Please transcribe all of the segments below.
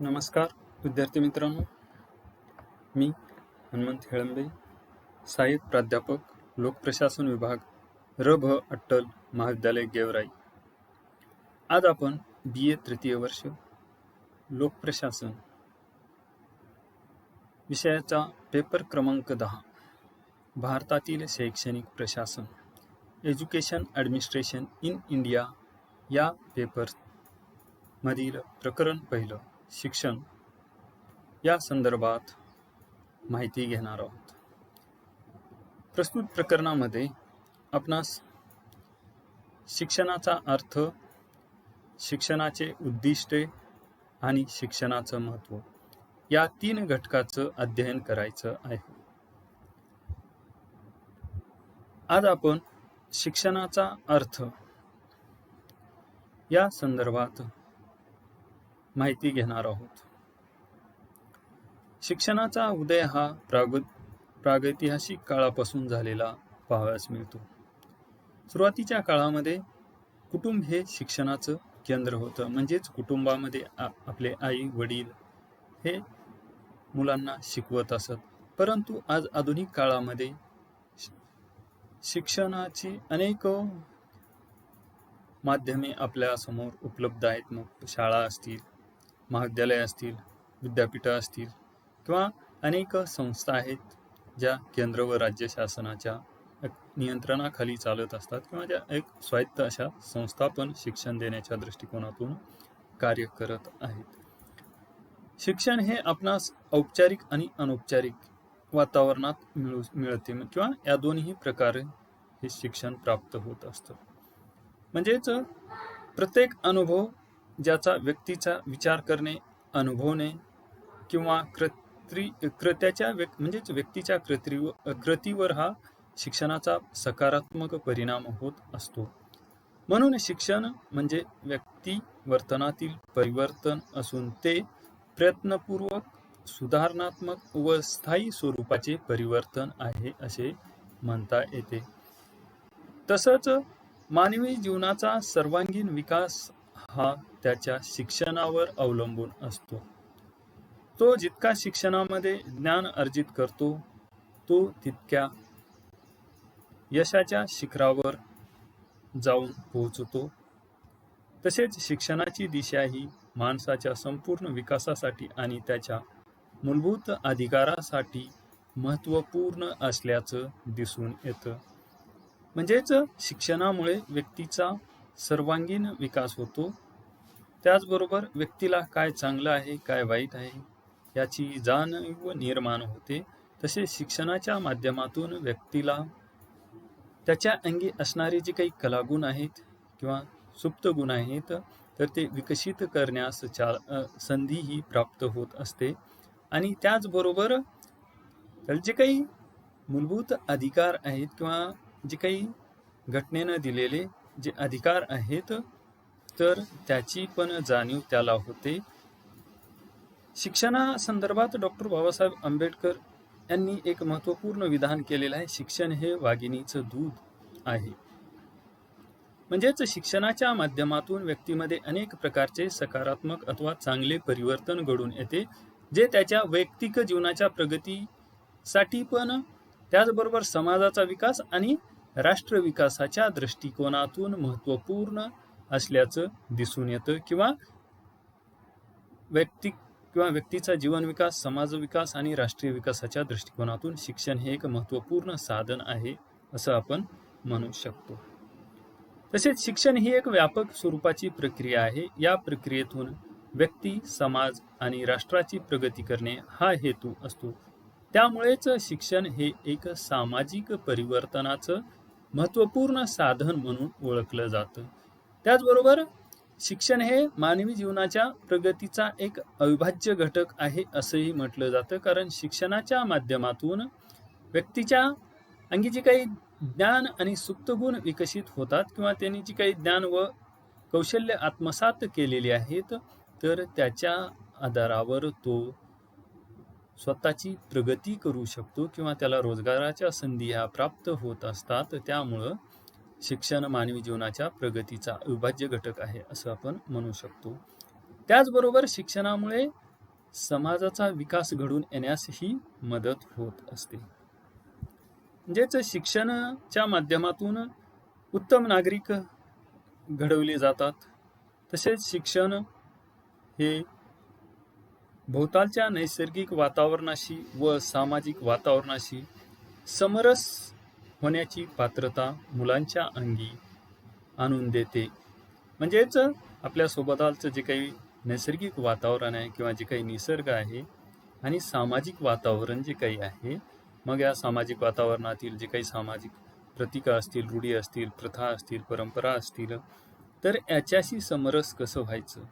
नमस्कार विद्यार्थी मित्रांनो, मी हनुमंत हेळंबे, सहाय्यक प्राध्यापक लोकप्रशासन विभाग र.भ. अट्टल महाविद्यालय गेवराई. आज आपण BA तृतीय वर्ष लोकप्रशासन विषयाचा पेपर क्रमांक 10 भारतातील शैक्षणिक प्रशासन एज्युकेशन ॲडमिनिस्ट्रेशन इन इंडिया या पेपर मधील प्रकरण पहिलं शिक्षण या संदर्भात माहिती घेणार आहोत. प्रस्तुत प्रकरणामध्ये आपणास शिक्षणाचा अर्थ, शिक्षणाचे उद्दिष्टे आणि शिक्षणाचं महत्त्व या 3 घटकाचं अध्ययन करायचं आहे. आज आपण शिक्षणाचा अर्थ या संदर्भात माहिती घेणार आहोत. शिक्षणाचा उदय हा प्रागैतिहासिक काळापासून झालेला पाहावयास मिळतो. सुरुवातीच्या काळामध्ये कुटुंब हे शिक्षणाचं केंद्र होतं. म्हणजेच कुटुंबामध्ये आपले आई वडील हे मुलांना शिकवत असत. परंतु आज आधुनिक काळामध्ये शिक्षणाची अनेक माध्यमे आपल्या समोर उपलब्ध आहेत. मग शाळा असतील, महाविद्यालय असतील, विद्यापीठं असतील किंवा अनेक संस्था आहेत ज्या केंद्र व राज्य शासनाच्या नियंत्रणाखाली चालत असतात किंवा ज्या एक स्वायत्त अशा संस्था पण शिक्षण देण्याच्या दृष्टिकोनातून कार्य करत आहेत. शिक्षण हे आपणास औपचारिक आणि अनौपचारिक वातावरणात मिळते किंवा या दोन्ही प्रकारे हे शिक्षण प्राप्त होत असतं. म्हणजेच प्रत्येक अनुभव ज्याचा व्यक्तीचा विचार करणे, अनुभवणे किंवा म्हणजेच व्यक्तीच्या कृतीवर हा शिक्षणाचा सकारात्मक परिणाम होत असतो. म्हणून शिक्षण म्हणजे व्यक्ती वर्तनातील परिवर्तन असून ते प्रयत्नपूर्वक, सुधारणात्मक व स्थायी स्वरूपाचे परिवर्तन आहे असे म्हणता येते. तसंच मानवी जीवनाचा सर्वांगीण विकास हा त्याच्या शिक्षणावर अवलंबून असतो. तो जितका शिक्षणामध्ये ज्ञान अर्जित करतो तो तितक्या यशाच्या शिखरावर जाऊन पोहोचतो. तसेच शिक्षणाची दिशा ही माणसाच्या संपूर्ण विकासासाठी आणि त्याच्या मूलभूत अधिकारासाठी महत्त्वपूर्ण असल्याचं दिसून येतं. म्हणजेच शिक्षणामुळे व्यक्तीचा सर्वांगीण विकास होतो. त्याचबरोबर व्यक्तीला काय चांगलं आहे, काय वाईट आहे याची जाणीव निर्माण होते. तसेच शिक्षणाच्या माध्यमातून व्यक्तीला त्याच्या अंगी असणारे जे काही कलागुण आहेत किंवा सुप्त गुण आहेत तर ते विकसित करण्यास संधीही प्राप्त होत असते. आणि त्याचबरोबर जे काही मूलभूत अधिकार आहेत किंवा जे काही घटनेनं दिलेले जे अधिकार आहेत तर त्याची पण जाणीव त्याला होते. शिक्षणासंदर्भात डॉक्टर बाबासाहेब आंबेडकर यांनी एक महत्त्वपूर्ण विधान केलेलं आहे. शिक्षण हे वाघिणीचं दूध आहे. म्हणजेच शिक्षणाच्या माध्यमातून व्यक्तीमध्ये अनेक प्रकारचे सकारात्मक अथवा चांगले परिवर्तन घडून येते, जे त्याच्या वैयक्तिक जीवनाच्या प्रगतीसाठी पण त्याचबरोबर समाजाचा विकास आणि राष्ट्र विकासाच्या दृष्टिकोनातून महत्त्वपूर्ण असल्याचं दिसून येतं. किंवा व्यक्तीचा जीवन विकास, समाज विकास आणि राष्ट्रीय विकासाच्या दृष्टिकोनातून शिक्षण हे एक महत्त्वपूर्ण साधन आहे असं आपण म्हणू शकतो. तसेच शिक्षण ही एक व्यापक स्वरूपाची प्रक्रिया आहे. या प्रक्रियेतून व्यक्ती, समाज आणि राष्ट्राची प्रगती करणे हा हेतू असतो. त्यामुळेच शिक्षण हे एक सामाजिक परिवर्तनाचं महत्त्वपूर्ण साधन म्हणून ओळखलं जातं. त्याचबरोबर शिक्षण हे मानवी जीवनाच्या प्रगतीचा एक अविभाज्य घटक आहे असंही म्हटलं जातं. कारण शिक्षणाच्या माध्यमातून व्यक्तीच्या अंगी जे काही ज्ञान आणि सुप्त गुण विकसित होतात किंवा त्यांनी जी काही ज्ञान व कौशल्य आत्मसात केलेली आहेत तर त्याच्या आधारावर तो स्वतःची प्रगती करू शकतो किंवा त्याला रोजगाराच्या संधी ह्या प्राप्त होत असतात. त्यामुळं शिक्षण मानवी जीवनाच्या प्रगतीचा अविभाज्य घटक आहे असं आपण म्हणू शकतो. त्याचबरोबर शिक्षणामुळे समाजाचा विकास घडून येण्यासही मदत होत असते. म्हणजेच शिक्षणाच्या माध्यमातून उत्तम नागरिक घडवले जातात. तसेच शिक्षण हे भोवतालच्या नैसर्गिक वातावरणाशी व सामाजिक वातावरणाशी समरस होण्याची पात्रता मुलांच्या अंगी आणून देते. म्हणजेच आपल्या सोबतालचं जे काही नैसर्गिक वातावरण आहे किंवा जे काही निसर्ग आहे आणि सामाजिक वातावरण जे काही आहे, मग या सामाजिक वातावरणातील जे काही सामाजिक प्रतीका असतील, रूढी असतील, प्रथा असतील, परंपरा असतील, तर याच्याशी समरस कसं व्हायचं,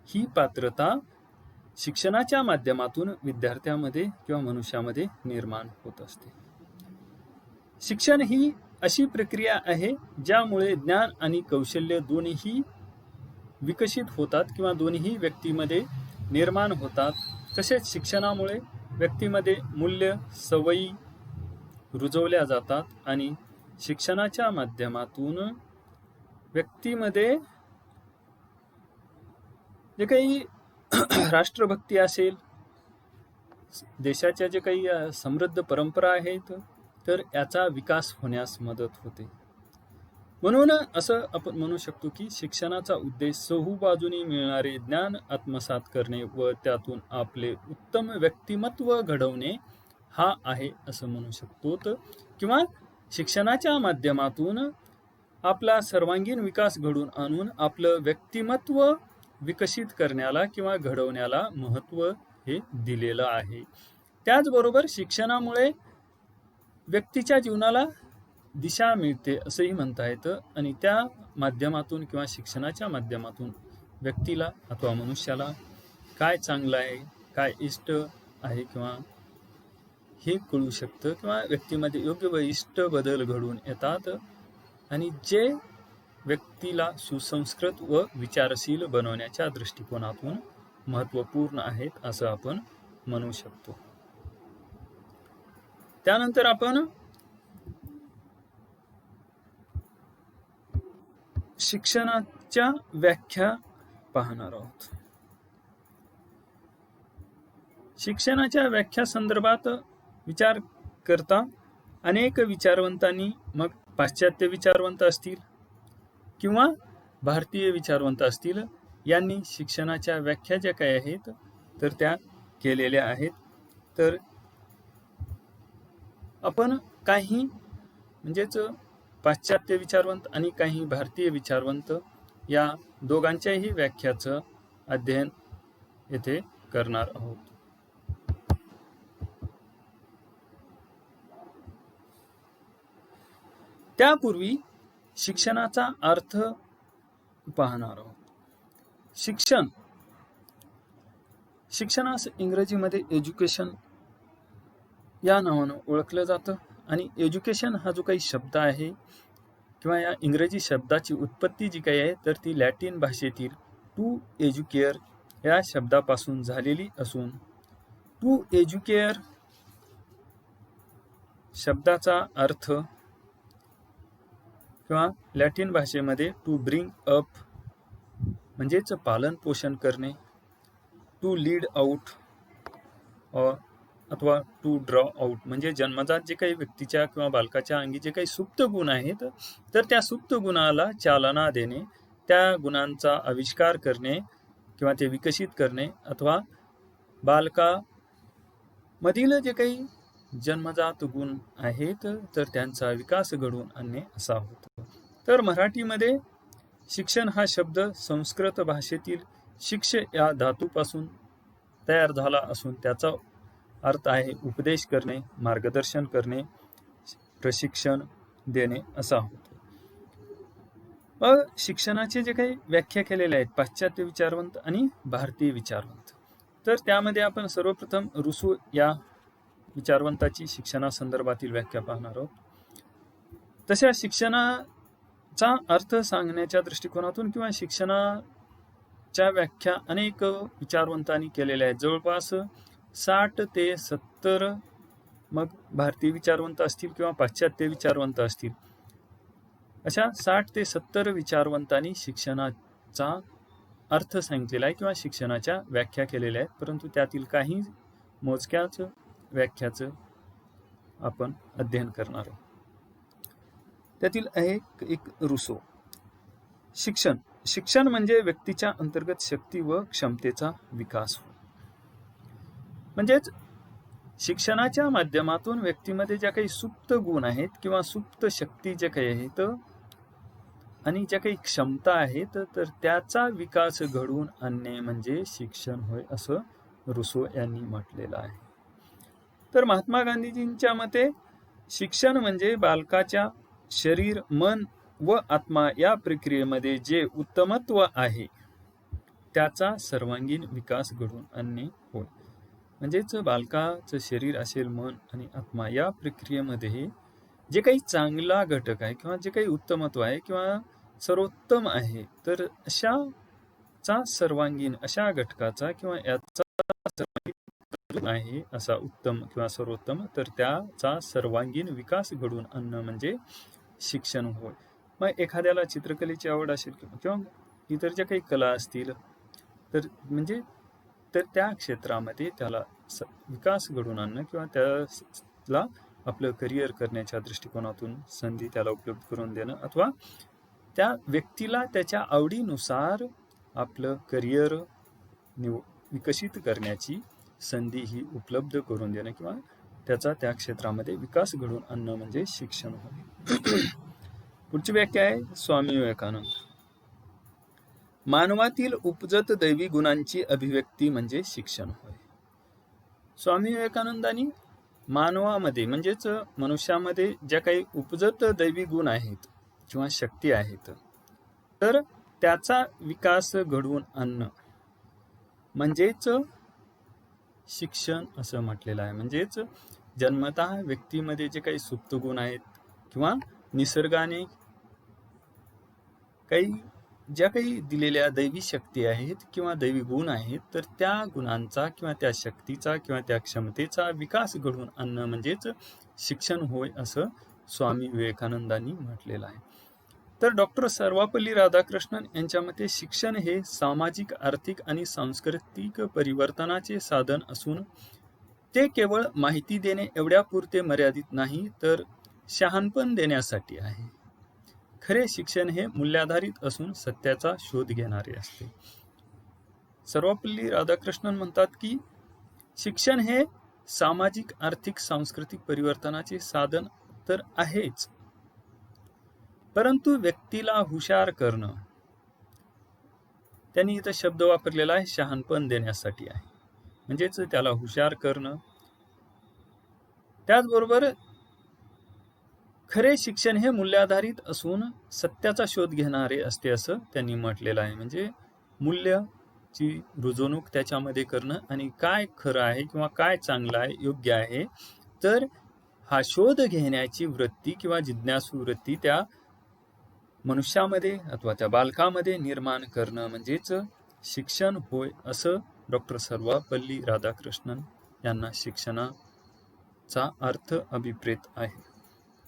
ही पात्रता शिक्षणाच्या माध्यमातून विद्यार्थ्यामध्ये किंवा मनुष्यामध्ये निर्माण होत असते. शिक्षण ही अशी प्रक्रिया आहे ज्यामुळे ज्ञान आणि कौशल्य दोन्ही विकसित होतात किंवा दोन्ही व्यक्तीमध्ये निर्माण होतात. तसेच शिक्षणामुळे व्यक्तीमध्ये मूल्य, सवयी रुजवल्या जातात आणि शिक्षणाच्या माध्यमातून व्यक्तीमध्ये जे काही राष्ट्रभक्ती असेल, देशाच्या जे काही समृद्ध परंपरा आहेत, तर याचा विकास होण्यास मदत होते. म्हणून असं आपण म्हणू शकतो की शिक्षणाचा उद्देश चहूबाजूने मिळणारे ज्ञान आत्मसात करणे व त्यातून आपले उत्तम व्यक्तिमत्व घडवणे हा आहे असं म्हणू शकतो. किंवा शिक्षणाच्या माध्यमातून आपला सर्वांगीण विकास घडून आणून आपलं व्यक्तिमत्व विकसित करण्याला किंवा घडवण्याला महत्त्व हे दिलेलं आहे. त्याचबरोबर शिक्षणामुळे व्यक्तीच्या जीवनाला दिशा मिळते असंही म्हणता येतं आणि त्या माध्यमातून किंवा शिक्षणाच्या माध्यमातून व्यक्तीला अथवा मनुष्याला काय चांगलं आहे, काय इष्ट आहे किंवा हे कळू शकतं किंवा व्यक्तीमध्ये योग्य व इष्ट बदल घडून येतात आणि जे व्यक्तीला सुसंस्कृत व विचारशील बनवण्याच्या दृष्टिकोनातून महत्त्वपूर्ण आहेत असं आपण म्हणू शकतो. त्यानंतर आपण शिक्षणाच्या व्याख्या पाहणार आहोत. शिक्षणाच्या व्याख्या संदर्भात विचार करता अनेक विचारवंतांनी, मग पाश्चात्य विचारवंत असतील किंवा भारतीय विचारवंत असतील, यांनी शिक्षणाच्या व्याख्या ज्या काही आहेत तर त्या केलेल्या आहेत. तर आपण काही म्हणजेच पाश्चात्य विचारवंत आणि काही भारतीय विचारवंत या दोघांच्याही व्याख्याचं अध्ययन येथे करणार आहोत. त्यापूर्वी शिक्षणाचा अर्थ पाहणार आहोत. शिक्षणास इंग्रजीमध्ये एज्युकेशन या नावानं ओळखलं जातं आणि एज्युकेशन हा जो काही शब्द आहे किंवा या इंग्रजी शब्दाची उत्पत्ती जी काही आहे तर ती लॅटिन भाषेतील टू एज्युकेअर या शब्दापासून झालेली असून टू एज्युकेअर शब्दाचा अर्थ किंवा लॅटिन भाषेमध्ये टू ब्रिंग अप म्हणजेच पालन पोषण करणे, टू लीड आउट अथवा टू ड्रॉ आउट म्हणजे जन्मजात जे काही व्यक्तीच्या किंवा बालकाच्या अंगी जे काही सुप्त गुण आहेत तर त्या सुप्त गुणाला चालना देणे, त्या गुणांचा आविष्कार करणे किंवा ते विकसित करणे अथवा बालकामधील जे काही जन्मजात गुण आहेत तर त्यांचा विकास घडवून आणणे असा होतो. तर मराठीमध्ये शिक्षण हा शब्द संस्कृत भाषेतील शिक्ष या धातूपासून तयार झाला असून त्याचा अर्थ आहे उपदेश करणे, मार्गदर्शन करणे, प्रशिक्षण देणे असा होतो. मग शिक्षणाचे जे काही व्याख्या केलेले आहेत पाश्चात्य विचारवंत आणि भारतीय विचारवंत, तर त्यामध्ये आपण सर्वप्रथम रुसो या विचारवंताची शिक्षणासंदर्भातील व्याख्या पाहणार आहोत. तशा शिक्षणाचा अर्थ सांगण्याच्या दृष्टिकोनातून किंवा शिक्षणाच्या व्याख्या अनेक विचारवंतांनी केलेल्या आहेत. जवळपास 60 ते 70 मग भारतीय विचारवंत असतील किंवा पाश्चात्य विचारवंत असतील, अशा 60 ते 70 विचारवंतांनी शिक्षणाचा अर्थ सांगितलेला आहे किंवा शिक्षणाच्या व्याख्या केलेल्या आहेत, परंतु त्यातील काही मोजक्याच व्याख्याचं आपण अध्ययन करणार आहोत. त्यातील आहे एक रुसो. शिक्षण म्हणजे व्यक्तीच्या अंतर्गत शक्ती व क्षमतेचा विकास होय. म्हणजेच शिक्षणाच्या माध्यमातून व्यक्तीमध्ये ज्या काही सुप्त गुण आहेत किंवा सुप्त शक्ती ज्या काही आहेत आणि ज्या काही क्षमता आहेत तर त्याचा विकास घडवून आणणे म्हणजे शिक्षण होय, असं रुसो यांनी म्हटलेलं आहे. तर महात्मा गांधीजींच्या मते शिक्षण म्हणजे बालकाच्या शरीर, मन व आत्मा या प्रक्रियेमध्ये जे उत्तमत्व आहे त्याचा सर्वांगीण विकास घडवून आणणे होय. म्हणजेच बालकाचं शरीर असेल, मन आणि आत्मा या प्रक्रियेमध्ये जे काही चांगला घटक आहे किंवा जे काही उत्तमत्व आहे किंवा सर्वोत्तम आहे तर अशा सर्वांगीण अशा घटकाचा किंवा याचा सर्वांगीण आहे असा उत्तम किंवा सर्वोत्तम तर त्याचा सर्वांगीण विकास घडवून आणणं म्हणजे शिक्षण होय. मग एखाद्याला चित्रकलेची आवड असेल किंवा इतर ज्या काही कला असतील तर त्या क्षेत्रामध्ये त्याला विकास घडवून आणणं किंवा त्याला आपलं करिअर करण्याच्या दृष्टिकोनातून संधी त्याला उपलब्ध करून देणं अथवा त्या व्यक्तीला त्याच्या आवडीनुसार आपलं करिअर विकसित करण्याची संधी ही उपलब्ध करून देणं किंवा त्याचा त्या क्षेत्रामध्ये विकास घडवून आणणं म्हणजे शिक्षण होय. पुढची व्याख्या आहे स्वामी विवेकानंद. मानवातील उपजत दैवी गुणांची अभिव्यक्ती म्हणजे शिक्षण होय. स्वामी विवेकानंदांनी मानवामध्ये म्हणजेच मनुष्यामध्ये ज्या काही उपजत दैवी गुण आहेत किंवा शक्ती आहेत तर त्याचा विकास घडवून आणणं म्हणजेच शिक्षण असं म्हटलेलं आहे. म्हणजेच जन्मतः व्यक्तीमध्ये जे काही सुप्त गुण आहेत किंवा निसर्गाने ज्या काही दिलेल्या दैवी शक्ती आहेत किंवा दैवी गुण आहेत तर त्या गुणांचा किंवा त्या शक्तीचा किंवा त्या क्षमतेचा विकास घडवून आणणं म्हणजेच शिक्षण होय असं स्वामी विवेकानंदांनी म्हटलेलं आहे. तर डॉक्टर सर्वपल्ली राधाकृष्णन यांच्या मते शिक्षण हे सामाजिक, आर्थिक आणि सांस्कृतिक परिवर्तनाचे साधन असून ते केवळ माहिती देणे एवढ्यापुरते मर्यादित नाही तर शहाणपण देण्यासाठी आहे. खरे शिक्षण हे मूल्याधारित असून सत्याचा शोध घेणारे असते. सर्वपल्ली राधाकृष्णन म्हणतात की शिक्षण हे सामाजिक, आर्थिक, सांस्कृतिक परिवर्तनाचे साधन तर आहेच, परंतु व्यक्तीला हुशार करणं, त्यांनी इथं शब्द वापरलेला आहे शहाणपण देण्यासाठी आहे. म्हणजेच त्याला हुशार करणं. त्याचबरोबर खरे शिक्षण हे मूल्याधारित असून सत्याचा शोध घेणारे असते असं त्यांनी म्हटलेलं आहे. म्हणजे मूल्याची रुजवणूक त्याच्यामध्ये करणं आणि काय खरं आहे किंवा काय चांगलं आहे, योग्य आहे तर हा शोध घेण्याची वृत्ती किंवा जिज्ञासू वृत्ती त्या मनुष्यामध्ये अथवा त्या बालकामध्ये निर्माण करणं म्हणजेच शिक्षण होय असं डॉक्टर सर्वपल्ली राधाकृष्णन यांना शिक्षणाचा अर्थ अभिप्रेत आहे.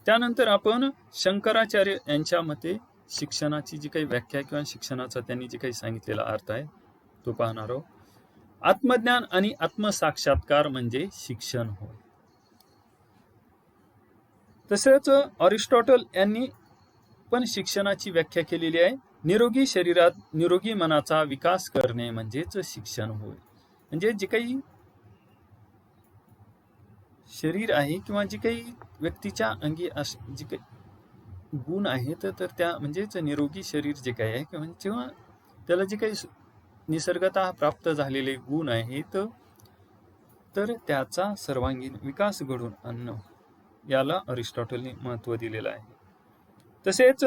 त्यानंतर आपण शंकराचार्य यांच्या मते शिक्षणाची जी काही व्याख्या किंवा शिक्षणाचा त्यांनी जे काही सांगितलेला अर्थ आहे तो पाहणार आहोत. आत्मज्ञान आणि आत्मसाक्षात्कार म्हणजे शिक्षण होय. तसेच अरिस्टॉटल यांनी पण शिक्षणाची व्याख्या केलेली आहे. निरोगी शरीरात निरोगी मनाचा विकास करणे म्हणजेच शिक्षण होय. म्हणजे जे काही शरीर आहे किंवा जे काही व्यक्तीच्या अंगी जे काही गुण आहेत तर त्या म्हणजेच निरोगी शरीर जे काही आहे किंवा त्याला जे काही निसर्गतः प्राप्त झालेले गुण आहेत तर त्याचा सर्वांगीण विकास घडवून आणणं याला अरिस्टॉटलने महत्त्व दिलेलं आहे. तसेच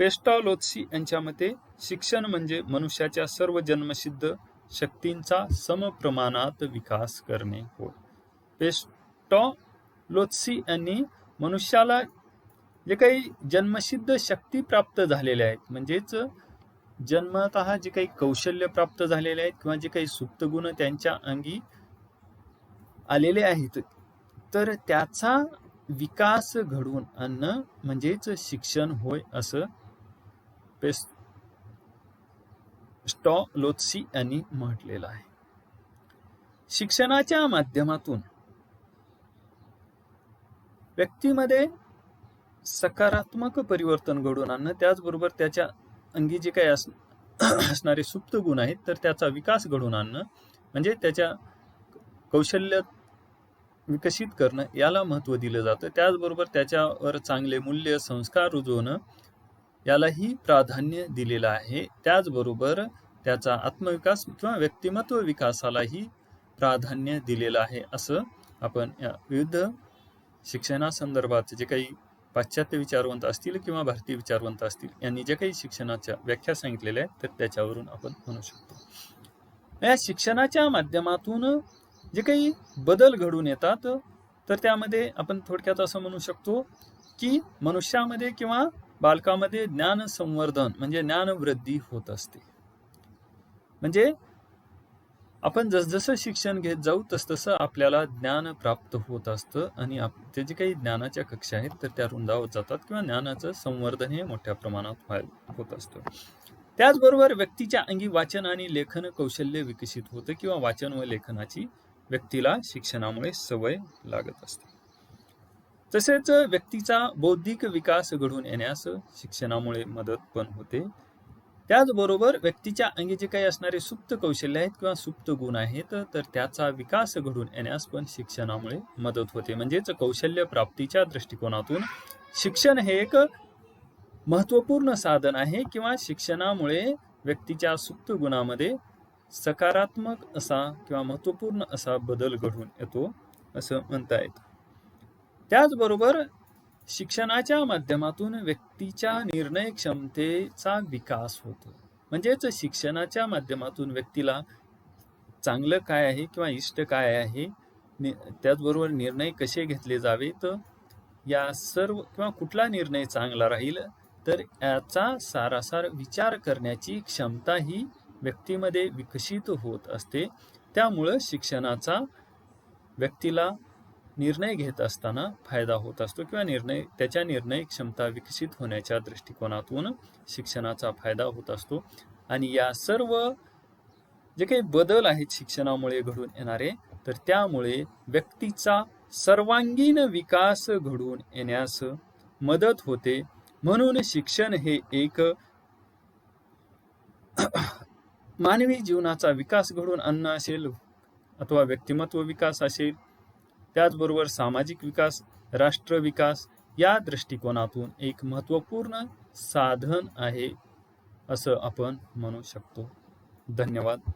पेस्टालोत्सी यांच्या मते शिक्षण म्हणजे मनुष्याच्या सर्व जन्मसिद्ध शक्तींचा समप्रमाणात विकास करणे होय. पेस्टालोत्सी यांनी मनुष्याला जे काही जन्मसिद्ध शक्ती प्राप्त झालेल्या आहेत म्हणजेच जन्मतः जे काही कौशल्य प्राप्त झालेले आहेत किंवा जे काही सुप्त गुण त्यांच्या अंगी आलेले आहेत तर त्याचा विकास घडवून आणणं म्हणजेच शिक्षण होय असं स्टॉलोत्सी यांनी म्हटलेलं आहे. शिक्षणाच्या माध्यमातून व्यक्तीमध्ये सकारात्मक परिवर्तन घडवून आणणं, त्याचबरोबर त्याच्या अंगी जे काही असणारे सुप्त गुण आहेत तर त्याचा विकास घडवून आणणं, म्हणजे त्याच्या कौशल्य विकसित करणं याला महत्त्व दिलं जातं. त्याचबरोबर त्याच्यावर चांगले मूल्य संस्कार रुजवणं यालाही प्राधान्य दिलेलं आहे. त्याचबरोबर त्याचा आत्मविकास किंवा व्यक्तिमत्व विकासालाही प्राधान्य दिलेलं आहे. असं आपण या विविध शिक्षणासंदर्भात जे काही पाश्चात्य विचारवंत असतील किंवा भारतीय विचारवंत असतील यांनी जे काही शिक्षणाच्या व्याख्या सांगितलेल्या आहेत तर त्याच्यावरून आपण म्हणू शकतो. या शिक्षणाच्या माध्यमातून जे काही बदल घडून येतात तर त्यामध्ये आपण थोडक्यात असं म्हणू शकतो की मनुष्यामध्ये किंवा बालकामध्ये ज्ञान संवर्धन म्हणजे ज्ञानवृद्धी होत असते. म्हणजे आपण जसजसं शिक्षण घेत जाऊ तसतसं आपल्याला ज्ञान प्राप्त होत असतं आणि ते जे काही ज्ञानाच्या कक्षा आहेत तर त्या रुंदावत जातात किंवा ज्ञानाचं संवर्धन हे मोठ्या प्रमाणात होत असतं. त्याचबरोबर व्यक्तीच्या अंगी वाचन आणि लेखन कौशल्य विकसित होतं किंवा वाचन व लेखनाची व्यक्तीला शिक्षणामुळे सवय लागत असते. तसेच व्यक्तीचा बौद्धिक विकास घडून येण्यास शिक्षणामुळे मदत पण होते. त्याचबरोबर व्यक्तीच्या अंगी जे काही असणारे सुप्त कौशल्य आहेत किंवा सुप्त गुण आहेत तर त्याचा विकास घडून येण्यास पण शिक्षणामुळे मदत होते. म्हणजेच कौशल्य प्राप्तीच्या दृष्टिकोनातून शिक्षण हे एक महत्त्वपूर्ण साधन आहे किंवा शिक्षणामुळे व्यक्तीच्या सुप्त गुणामध्ये सकारात्मक असा किंवा महत्त्वपूर्ण असा बदल घडून येतो असं म्हणता येतं. त्याचबरोबर शिक्षणाच्या माध्यमातून व्यक्तीच्या निर्णय क्षमतेचा विकास होतो. म्हणजेच शिक्षणाच्या माध्यमातून व्यक्तीला चांगलं काय आहे किंवा इष्ट काय आहे, त्याचबरोबर निर्णय कसे घेतले जावेत, या सर्व किंवा कुठला निर्णय चांगला राहील तर याचा सारासार विचार करण्याची क्षमता ही व्यक्तीमध्ये विकसित होत असते. त्यामुळं शिक्षणाचा व्यक्तीला निर्णय घेत असताना फायदा होत असतो किंवा त्याच्या निर्णय क्षमता विकसित होण्याच्या दृष्टिकोनातून शिक्षणाचा फायदा होत असतो. आणि या सर्व जे काही बदल आहेत शिक्षणामुळे घडून येणारे तर त्यामुळे व्यक्तीचा सर्वांगीण विकास घडून येण्यास मदत होते. म्हणून शिक्षण हे एक मानवी जीवनाचा विकास घडवून आणणं असेल अथवा व्यक्तिमत्व विकास असेल, त्याचबरोबर सामाजिक विकास, राष्ट्र विकास या दृष्टिकोनातून एक महत्त्वपूर्ण साधन आहे असं आपण म्हणू शकतो. धन्यवाद.